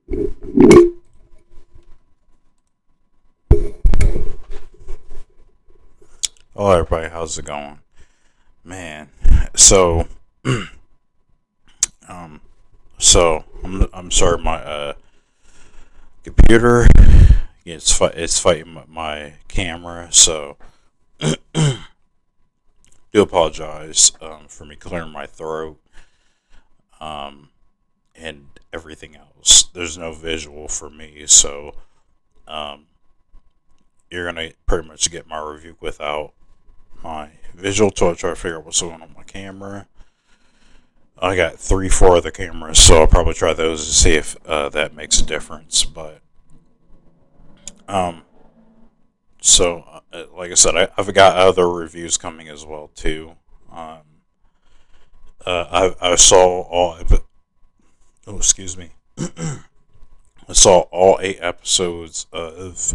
Hello, everybody. How's it going, man? So, um, I'm sorry, my computer it's fighting my camera. So, do apologize for me clearing my throat um and everything else. There's no visual for me, so um you're gonna pretty much get my review without my visual till I try to figure out what's going on my camera. I got three, four other cameras, so I'll probably try those to see if that makes a difference. But um, like I said, I've got other reviews coming as well too. Um, I saw all. Oh, excuse me. I saw all 8 episodes of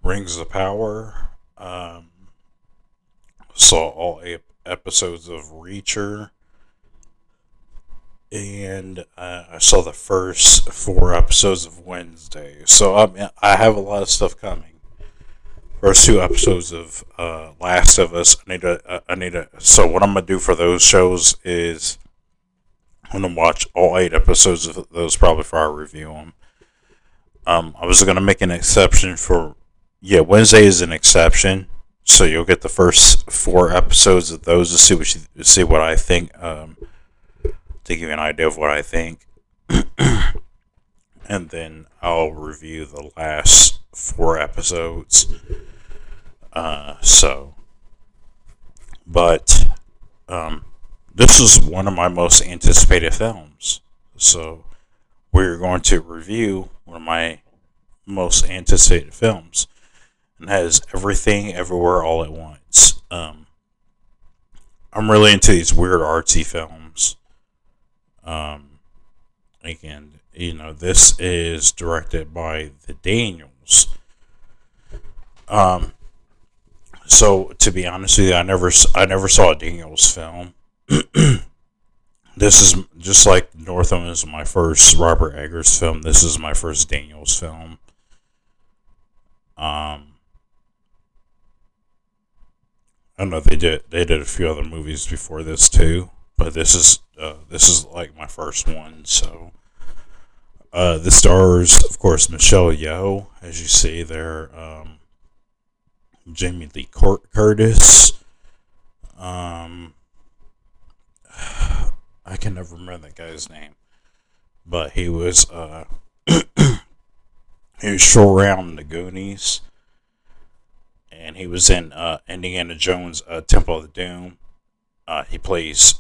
Rings of Power. Saw all 8 episodes of Reacher, and I saw the first 4 episodes of Wednesday. So I have a lot of stuff coming. First 2 episodes of Last of Us. I need to. So what I'm gonna do for those shows is I'm gonna watch all 8 episodes of those probably before I review them. I was gonna make an exception for Wednesday is an exception. So you'll get the first 4 episodes of those to see what I think. To give you an idea of what I think, and then I'll review the last 4 episodes. So, but this is one of my most anticipated films. So we're going to review one of my most anticipated films, and has Everything Everywhere All at Once. I'm really into these weird artsy films. Again, this is directed by the Daniels. So to be honest with you, I never saw a Daniels film. This is just like Northam is my first Robert Eggers film. This is my first Daniels film. I know they did a few other movies before this too, but this is like my first one. So the stars, of course, Michelle Yeoh, as you see there, Jamie Lee Curtis. I can never remember that guy's name, but he was he was Short Round in the Goonies, and he was in Indiana Jones Temple of the Doom. He plays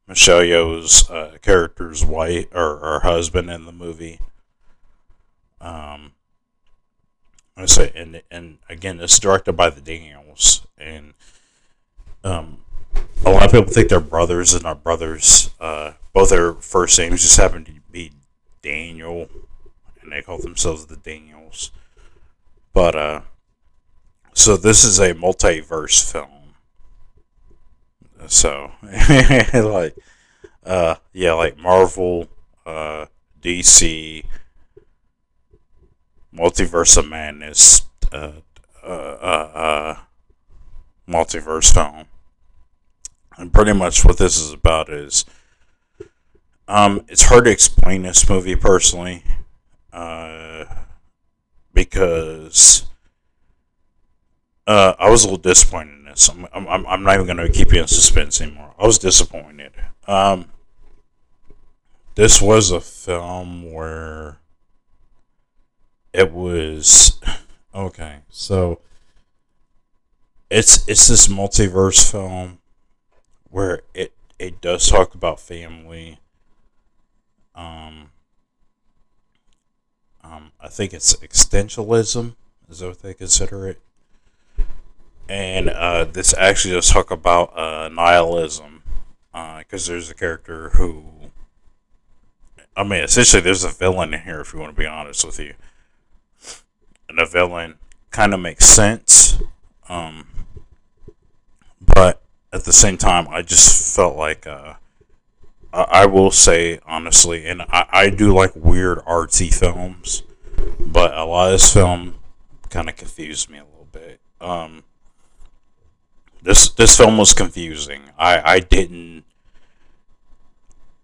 Michelle Yeoh's character's wife or husband in the movie. I say, and again, it's directed by the Daniels, and a lot of people think they're brothers and not brothers. Both their first names just happen to be Daniel, and they call themselves the Daniels. But so this is a multiverse film. So like Marvel, DC, Multiverse of Madness, multiverse film. And pretty much what this is about is, it's hard to explain this movie personally, because I was a little disappointed in this. I'm not even going to keep you in suspense anymore. I was disappointed. This was a film where it was okay. So it's this multiverse film where it does talk about family. I think it's existentialism, is that what they consider it? And this actually does talk about nihilism, because there's a character who, I mean, essentially there's a villain in here, if you want to be honest with you. And the villain kind of makes sense, but at the same time, I just felt like I will say honestly, and I do like weird artsy films, but a lot of this film kind of confused me a little bit. This film was confusing. I didn't.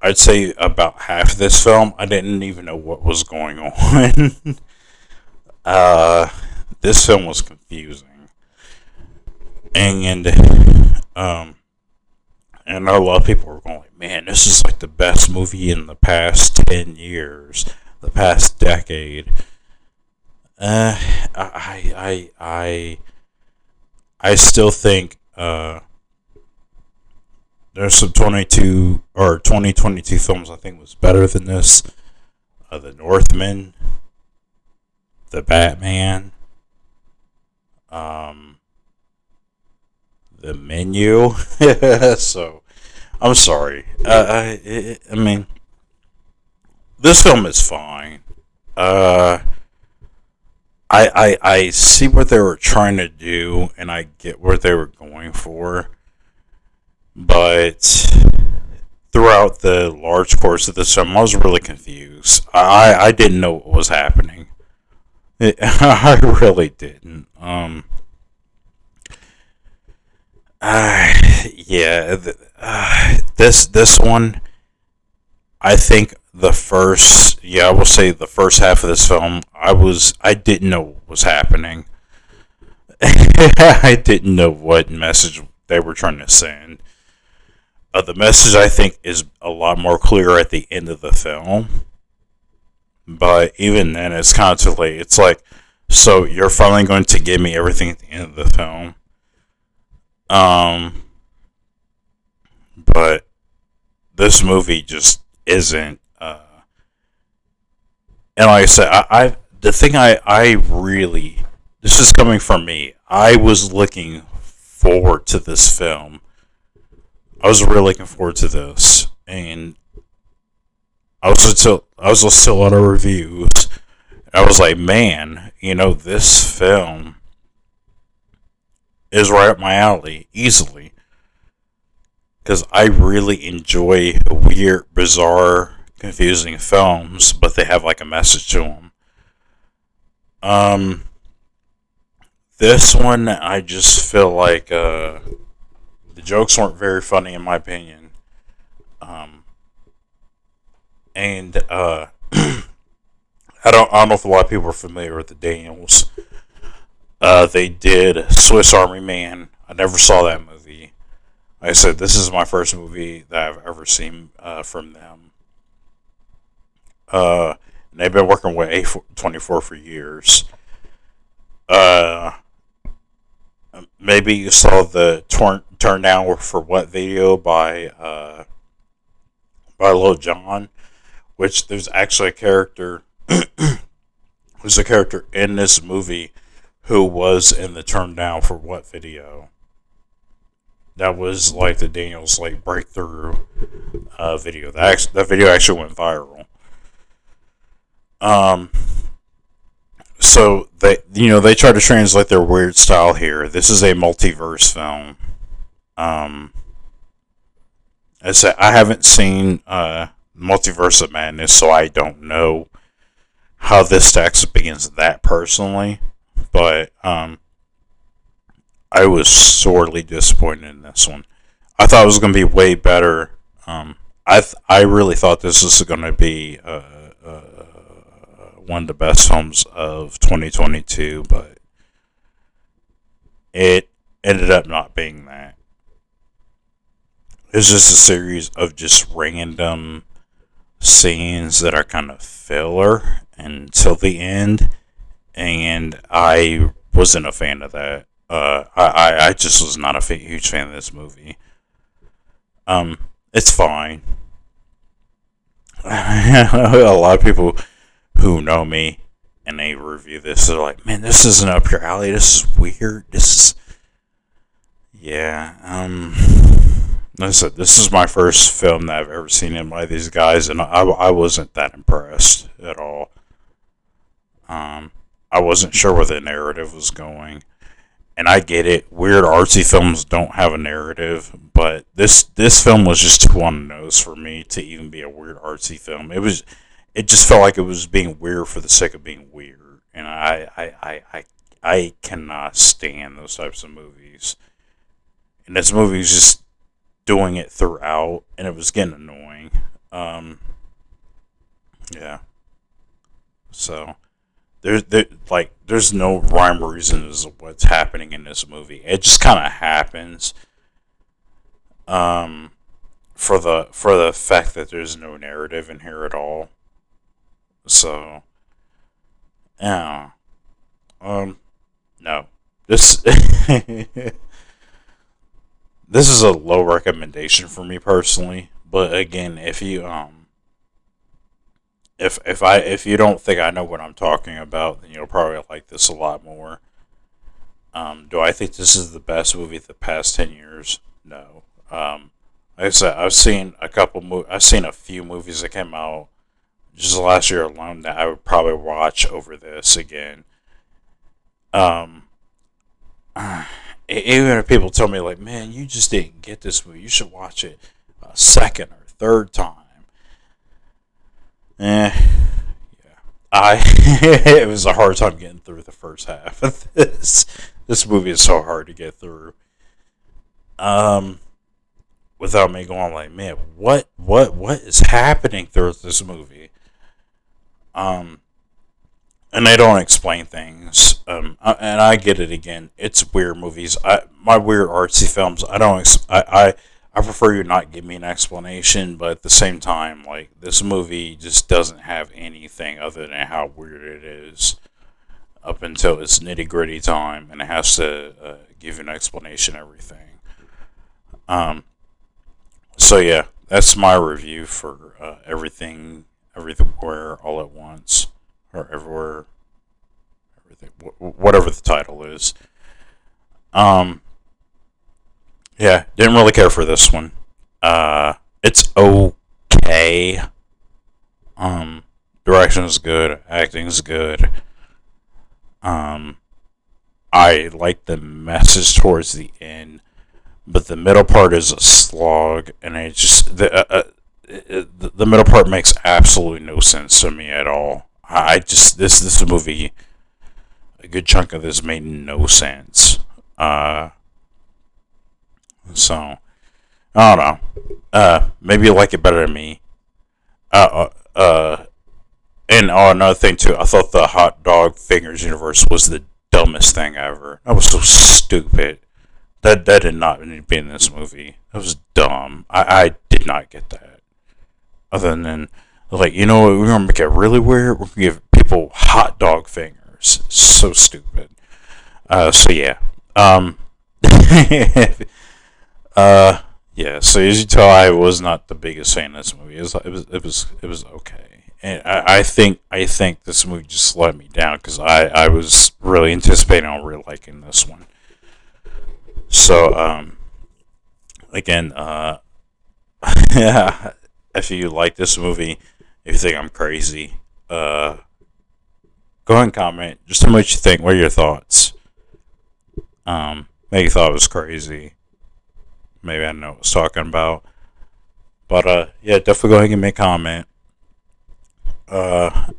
I'd say about half of this film, I didn't even know what was going on. uh, this film was confusing, and um, and a lot of people were going like, "Man, this is like the best movie in the past 10 years, the past decade." I still think there's some 2022 films I think was better than this. The Northman, The Batman, um, The Menu. So I'm sorry. I mean, this film is fine. Uh, I see what they were trying to do, and I get what they were going for, but throughout the large course of this film, I was really confused. I didn't know what was happening. I really didn't. Yeah, this one, I think I will say the first half of this film, I didn't know what was happening. I didn't know what message they were trying to send. The message I think is a lot more clear at the end of the film, but even then, it's kind of too late. It's like, so you're finally going to give me everything at the end of the film, um, but this movie just isn't. And like I said, the thing I really, this is coming from me. I was looking forward to this film. I was really looking forward to this, and I was listening to a lot of reviews. I was like, man, this film is right up my alley easily, because I really enjoy weird, bizarre, confusing films, but they have like a message to them. Um, this one, I just feel like the jokes weren't very funny in my opinion. Um, and I don't know if a lot of people are familiar with the Daniels. They did Swiss Army Man. I never saw that movie. Like I said, this is my first movie that I've ever seen from them. And they've been working with A24 for years. Uh, Maybe you saw the Turn Down for What video by Lil Jon, which there's actually a character who's a character in this movie who was in the Turn Down for What video. That was like the Daniels like breakthrough video. That video actually went viral. Um, so they try to translate their weird style here. This is a multiverse film. Um, I haven't seen Multiverse of Madness, so I don't know how this stacks up against that personally. But I was sorely disappointed in this one. I thought it was going to be way better. I really thought this was going to be one of the best films of 2022, but it ended up not being that. It's just a series of just random scenes that are kind of filler until the end, and I wasn't a fan of that. I just was not a huge fan of this movie. It's fine. A lot of people who know me and they review this, they're like, "Man, this isn't up your alley. This is weird. This is, yeah." Like I said, this is my first film that I've ever seen in by these guys, and I wasn't that impressed at all. I wasn't sure where the narrative was going, and I get it. Weird artsy films don't have a narrative, but this film was just too on the nose for me to even be a weird artsy film. It just felt like it was being weird for the sake of being weird, and I cannot stand those types of movies. And this movie was just doing it throughout, and it was getting annoying. Um, yeah. So there's no rhyme or reason as to what's happening in this movie. It just kind of happens. Um, for the fact that there's no narrative in here at all. So yeah. Um, no. This this is a low recommendation for me personally. But again, if you don't think I know what I'm talking about, then you'll probably like this a lot more. Do I think this is the best movie of the past 10 years? No. Like I said, I've seen a few movies that came out just last year alone that I would probably watch over this again. Um, Even if people tell me like, "Man, you just didn't get this movie. You should watch it a second or third time." Eh, yeah. It was a hard time getting through the first half of this. This movie is so hard to get through. Um, Without me going like, man, what is happening through this movie? Um, and they don't explain things. And I get it again. It's weird movies. My weird artsy films. I don't. I prefer you not give me an explanation, but at the same time, like this movie just doesn't have anything other than how weird it is up until it's nitty gritty time, and it has to give you an explanation. Everything. Um. So yeah, that's my review for everywhere, all at once, or everywhere, everything, whatever the title is. Um, yeah, didn't really care for this one. It's okay. Um, Direction is good, acting is good. Um, I like the message towards the end, but the middle part is a slog, and the middle part makes absolutely no sense to me at all. I just this movie, a good chunk of this made no sense. Uh, so I don't know. Maybe you like it better than me. Uh, uh, uh and another thing too, I thought the hot dog fingers universe was the dumbest thing ever. That was so stupid. That did not need to be in this movie. That was dumb. I did not get that. Other than like, you know what, we're gonna make it really weird. We're gonna give people hot dog fingers. So stupid. So yeah. Um. uh. Yeah. So as you tell, I was not the biggest fan of this movie. It was okay. And I think this movie just let me down because I was really anticipating on really liking this one. So again, yeah, if you like this movie, if you think I'm crazy, go ahead and comment. Just tell me what you think. What are your thoughts? Maybe you thought it was crazy. Maybe I didn't know what I was talking about. But yeah, definitely go ahead and make a comment.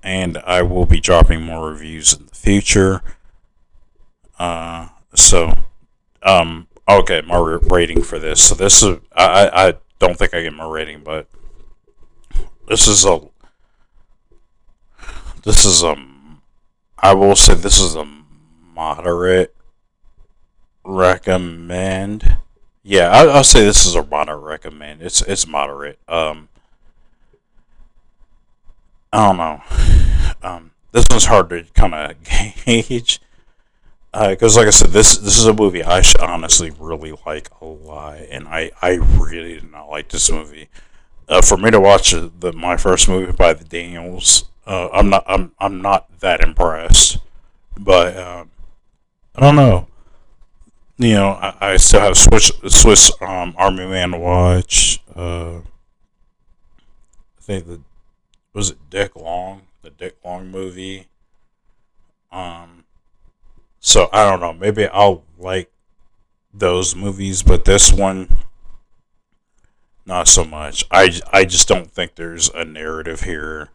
And I will be dropping more reviews in the future. So okay, my rating for this. So this is I don't think I get my rating, but this is a this is a I will say this is a moderate recommend. Yeah, I'll say this is a moderate recommend. It's moderate. I don't know. This one's hard to kind of gauge because, like I said, this is a movie I should honestly really like a lot, and I really did not like this movie. For me to watch my first movie by the Daniels, I'm not that impressed, but I don't know. You know, I still have Swiss Army Man to watch. I think was it Dick Long, the Dick Long movie. Um, So I don't know. Maybe I'll like those movies, but this one, not so much. I just don't think there's a narrative here.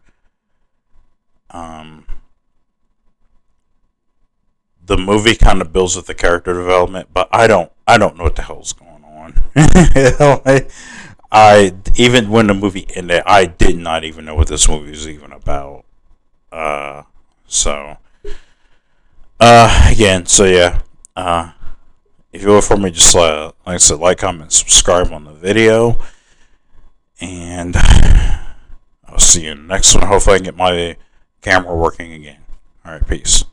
Um, the movie kind of builds with the character development, but I don't know what the hell's going on. I even when the movie ended, I did not even know what this movie was even about. So again, so yeah. If you look for me, just like I said, like, comment, subscribe on the video, and I'll see you in the next one. Hopefully, I can get my camera working again. All right, peace.